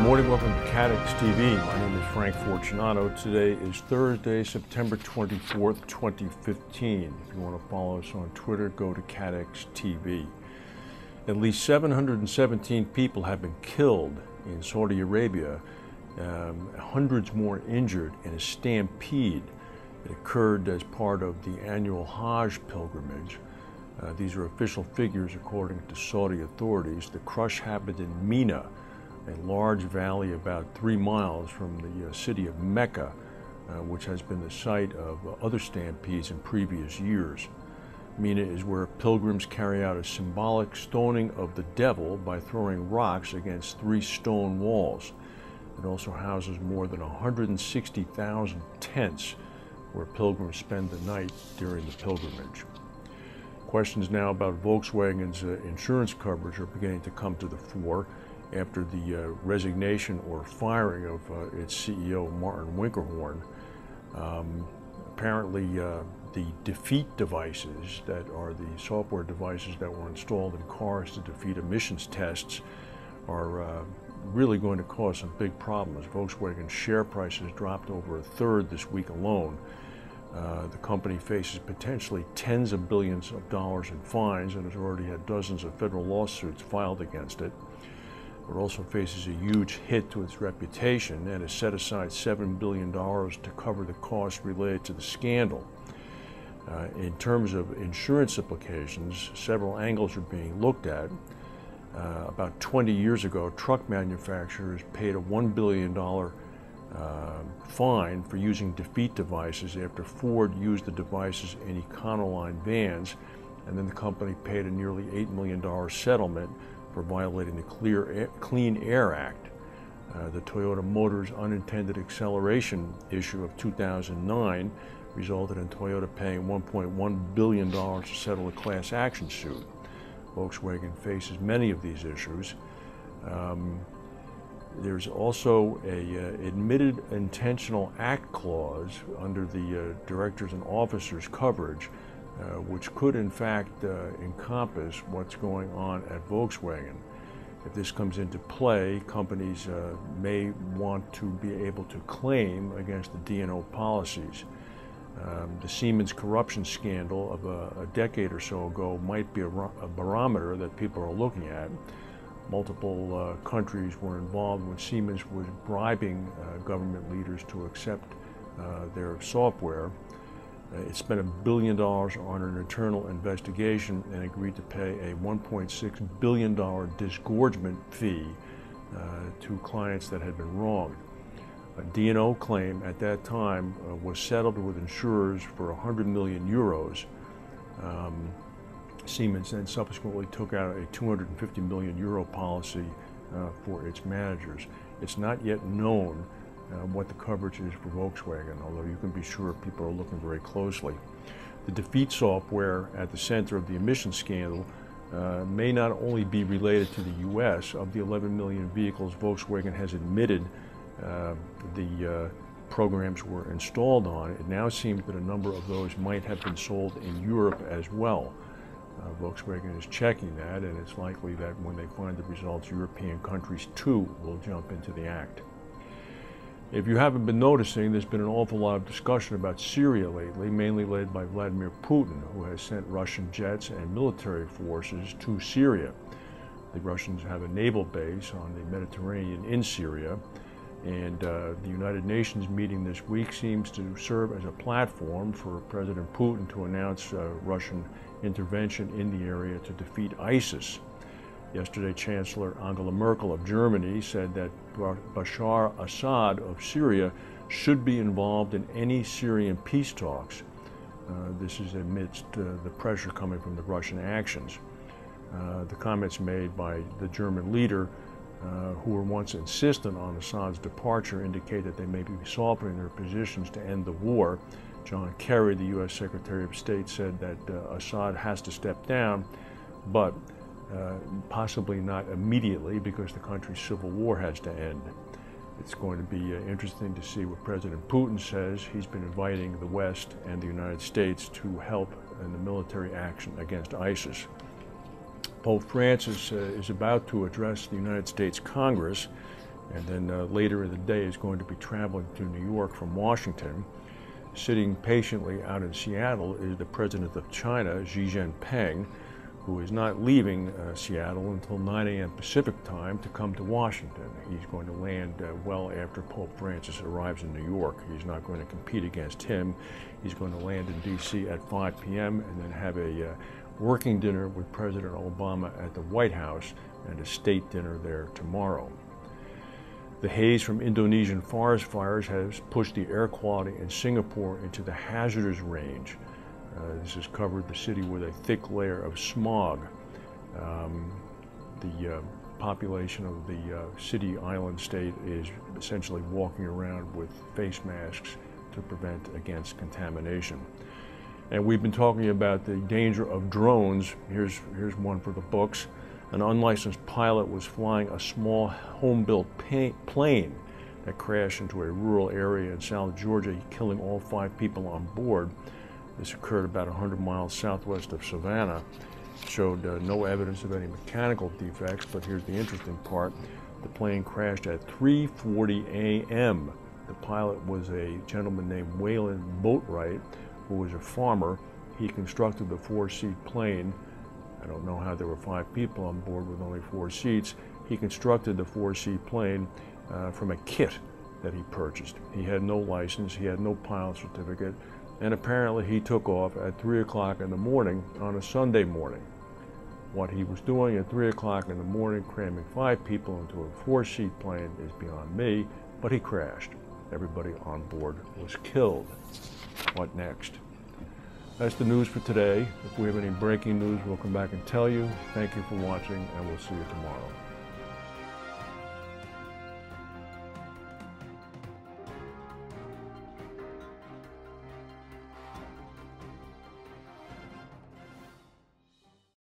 morning, welcome to CATEX TV. My name is Frank Fortunato. Today is Thursday, September 24th, 2015. If you want to follow us on Twitter, go to CATEX TV. At least 717 people have been killed in Saudi Arabia, hundreds more injured in a stampede that occurred as part of the annual Hajj pilgrimage. These are official figures according to Saudi authorities. The crush happened in Mina, a large valley about 3 miles from the city of Mecca, which has been the site of other stampedes in previous years. Mina is where pilgrims carry out a symbolic stoning of the devil by throwing rocks against 3 stone walls. It also houses more than 160,000 tents where pilgrims spend the night during the pilgrimage. Questions now about Volkswagen's insurance coverage are beginning to come to the fore after the resignation or firing of its CEO, Martin Winkelhorn. Apparently, the defeat devices, that are the software devices that were installed in cars to defeat emissions tests, are really going to cause some big problems. Volkswagen's share price has dropped over 1/3 this week alone. The company faces potentially tens of billions of dollars in fines and has already had dozens of federal lawsuits filed against it. It also faces a huge hit to its reputation and has set aside $7 billion to cover the costs related to the scandal. In terms of insurance implications, several angles are being looked at. About 20 years ago, truck manufacturers paid a $1 billion fine for using defeat devices after Ford used the devices in Econoline vans, and then the company paid a nearly $8 million settlement for violating the Clean Air Act. The Toyota Motors unintended acceleration issue of 2009 resulted in Toyota paying $1.1 billion to settle a class action suit. Volkswagen faces many of these issues. There's also a admitted intentional act clause under the directors and officers coverage, which could in fact encompass what's going on at Volkswagen. If this comes into play, companies may want to be able to claim against the D&O policies. The Siemens corruption scandal of a decade or so ago might be a barometer that people are looking at. Multiple countries were involved when Siemens was bribing government leaders to accept their software. It spent $1 billion on an internal investigation and agreed to pay a $1.6 billion disgorgement fee to clients that had been wronged. A D&O claim at that time was settled with insurers for 100 million euros. Siemens then subsequently took out a 250 million euro policy for its managers. It's not yet known what the coverage is for Volkswagen, although you can be sure people are looking very closely. The defeat software at the center of the emission scandal may not only be related to the US. Of the 11 million vehicles Volkswagen has admitted the programs were installed on, it now seems that a number of those might have been sold in Europe as well. Volkswagen is checking that, and it's likely that when they find the results, European countries too will jump into the act. If you haven't been noticing, there's been an awful lot of discussion about Syria lately, mainly led by Vladimir Putin, who has sent Russian jets and military forces to Syria. The Russians have a naval base on the Mediterranean in Syria, and the United Nations meeting this week seems to serve as a platform for President Putin to announce Russian intervention in the area to defeat ISIS. Yesterday, Chancellor Angela Merkel of Germany said that Bashar Assad of Syria should be involved in any Syrian peace talks. This is amidst the pressure coming from the Russian actions. The comments made by the German leader, who were once insistent on Assad's departure, indicate that they may be softening their positions to end the war. John Kerry, the U.S. Secretary of State, said that Assad has to step down, but possibly not immediately because the country's civil war has to end. It's going to be interesting to see what President Putin says. He's been inviting the West and the United States to help in the military action against ISIS. Pope Francis is about to address the United States Congress And then later in the day is going to be traveling to New York from Washington. Sitting patiently out in Seattle is the president of China, Xi Jinping, who is not leaving Seattle until 9 a.m. Pacific time to come to Washington. He's going to land well after Pope Francis arrives in New York. He's not going to compete against him. He's going to land in D.C. at 5 p.m. and then have a working dinner with President Obama at the White House and a state dinner there tomorrow. The haze from Indonesian forest fires has pushed the air quality in Singapore into the hazardous range. This has covered the city with a thick layer of smog. The population of the city island state is essentially walking around with face masks to prevent against contamination. And we've been talking about the danger of drones. Here's one for the books. An unlicensed pilot was flying a small home-built plane that crashed into a rural area in South Georgia, killing all 5 people on board. This occurred about 100 miles southwest of Savannah. It showed no evidence of any mechanical defects, but here's the interesting part. The plane crashed at 3:40 a.m. The pilot was a gentleman named Waylon Boatwright, who was a farmer. He constructed the 4-seat plane. I don't know how there were 5 people on board with only 4 seats. He constructed the 4-seat plane from a kit that he purchased. He had no license, he had no pilot certificate, and apparently he took off at 3 o'clock in the morning on a Sunday morning. What he was doing at 3 o'clock in the morning, cramming 5 people into a 4-seat plane, is beyond me, but he crashed. Everybody on board was killed. What next? That's the news for today. If we have any breaking news, we'll come back and tell you. Thank you for watching, and we'll see you tomorrow.